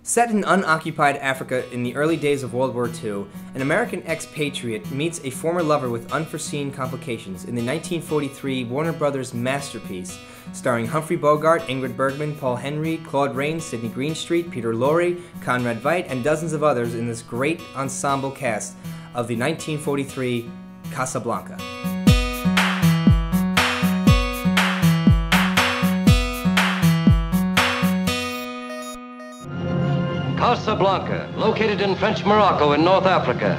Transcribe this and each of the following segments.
Set in unoccupied Africa in the early days of World War II, an American expatriate meets a former lover with unforeseen complications in the 1943 Warner Brothers masterpiece, starring Humphrey Bogart, Ingrid Bergman, Paul Henry, Claude Rains, Sidney Greenstreet, Peter Lorre, Conrad Veidt, and dozens of others in this great ensemble cast of the 1943 Casablanca. Casablanca, located in French Morocco in North Africa,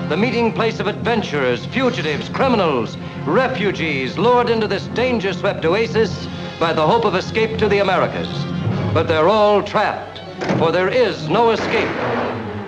the meeting place of adventurers, fugitives, criminals, refugees lured into this danger-swept oasis by the hope of escape to the Americas. But they're all trapped, for there is no escape.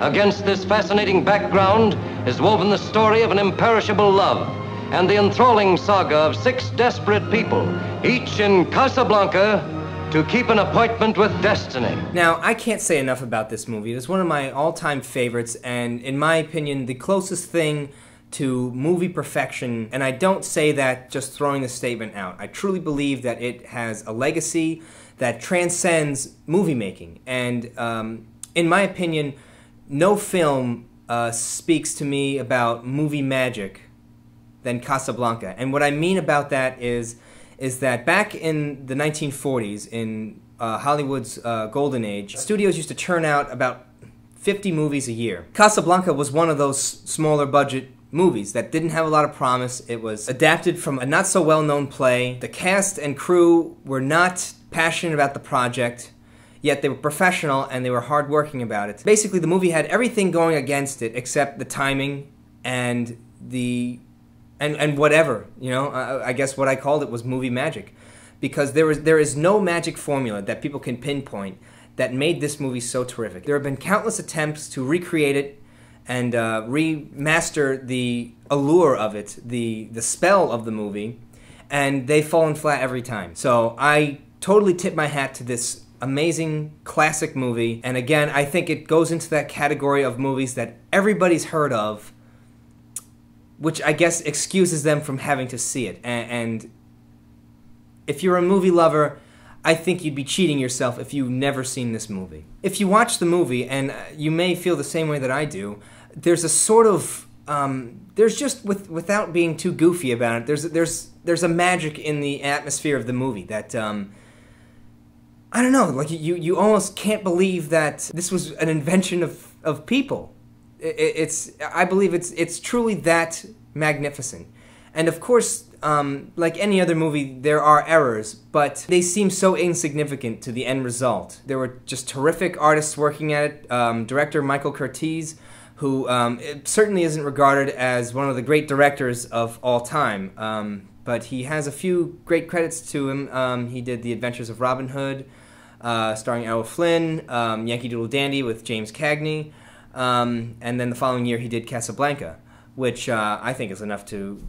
Against this fascinating background is woven the story of an imperishable love and the enthralling saga of 6 desperate people, each in Casablanca, to keep an appointment with destiny. Now, I can't say enough about this movie. It is one of my all-time favorites, and in my opinion, the closest thing to movie perfection, and I don't say that just throwing the statement out. I truly believe that it has a legacy that transcends movie making, and in my opinion, no film speaks to me about movie magic than Casablanca. And what I mean about that is that back in the 1940s, in Hollywood's golden age, studios used to churn out about 50 movies a year. Casablanca was one of those smaller budget movies that didn't have a lot of promise. It was adapted from a not so well-known play. The cast and crew were not passionate about the project, yet they were professional and they were hardworking about it. Basically, the movie had everything going against it except the timing and and whatever, you know, I guess what I called it was movie magic, because there is no magic formula that people can pinpoint that made this movie so terrific. There have been countless attempts to recreate it and remaster the allure of it, the spell of the movie, and they've fallen flat every time. So I totally tip my hat to this amazing classic movie, and again, I think it goes into that category of movies that everybody's heard of, which I guess excuses them from having to see it. And if you're a movie lover, I think you'd be cheating yourself if you've never seen this movie. If you watch the movie, and you may feel the same way that I do, there's a sort of, there's just, without being too goofy about it, there's a magic in the atmosphere of the movie that, I don't know, like you almost can't believe that this was an invention of people. I believe it's truly that magnificent. And of course, like any other movie, there are errors, but they seem so insignificant to the end result. There were just terrific artists working at it. Director Michael Curtiz, who certainly isn't regarded as one of the great directors of all time, but he has a few great credits to him. He did The Adventures of Robin Hood, starring Errol Flynn, Yankee Doodle Dandy with James Cagney, and then the following year he did Casablanca, which I think is enough to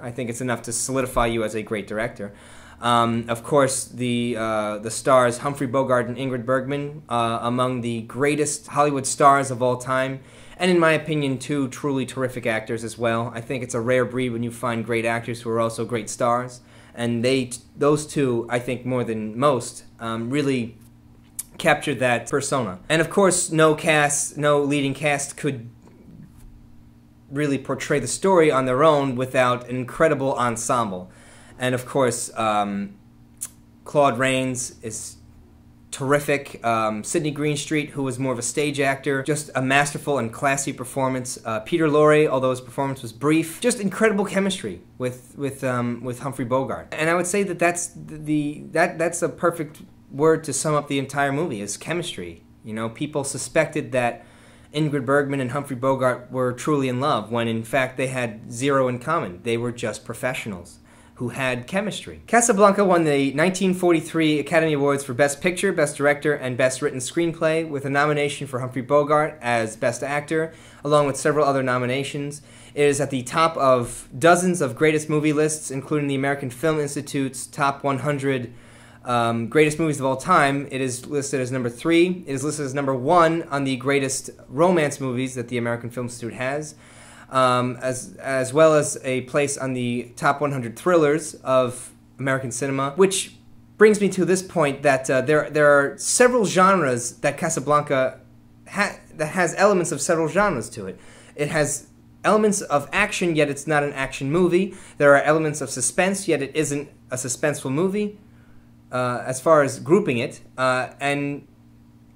I think it's enough to solidify you as a great director. Of course, the stars Humphrey Bogart and Ingrid Bergman, among the greatest Hollywood stars of all time, and in my opinion, 2 truly terrific actors as well. I think it's a rare breed when you find great actors who are also great stars, and those 2, I think more than most, really captured that persona. And of course, no leading cast could really portray the story on their own without an incredible ensemble. And of course, Claude Rains is terrific. Sidney Greenstreet, who was more of a stage actor, just a masterful and classy performance. Peter Lorre, although his performance was brief, just incredible chemistry with Humphrey Bogart. And I would say that that's a perfect word to sum up the entire movie, is chemistry. You know, people suspected that Ingrid Bergman and Humphrey Bogart were truly in love, when in fact they had 0 in common. They were just professionals who had chemistry. Casablanca won the 1943 Academy Awards for Best Picture, Best Director, and Best Written Screenplay, with a nomination for Humphrey Bogart as Best Actor, along with several other nominations. It is at the top of dozens of greatest movie lists, including the American Film Institute's top 100 greatest movies of all time. It is listed as number 3. It is listed as number 1 on the greatest romance movies that the American Film Institute has, as well as a place on the top 100 thrillers of American cinema, which brings me to this point that there are several genres that Casablanca that has elements of several genres to it. It has elements of action, yet it's not an action movie. There are elements of suspense, yet it isn't a suspenseful movie, as far as grouping it. And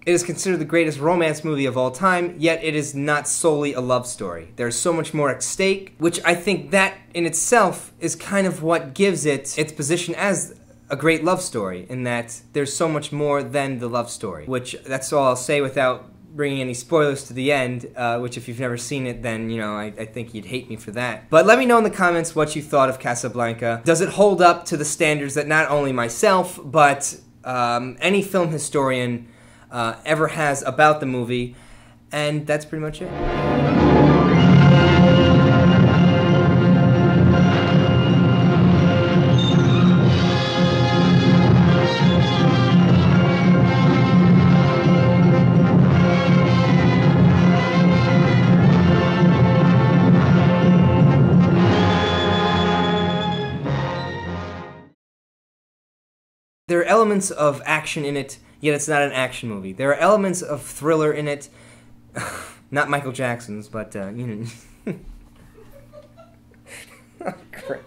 it is considered the greatest romance movie of all time, yet it is not solely a love story. There's so much more at stake, which I think that in itself is kind of what gives it its position as a great love story, in that there's so much more than the love story. Which, that's all I'll say without bringing any spoilers to the end, which if you've never seen it, then, you know, I think you'd hate me for that. But let me know in the comments what you thought of Casablanca. Does it hold up to the standards that not only myself, but any film historian ever has about the movie? And that's pretty much it. There are elements of action in it, yet it's not an action movie. There are elements of thriller in it, not Michael Jackson's, but, you know. Oh, crap.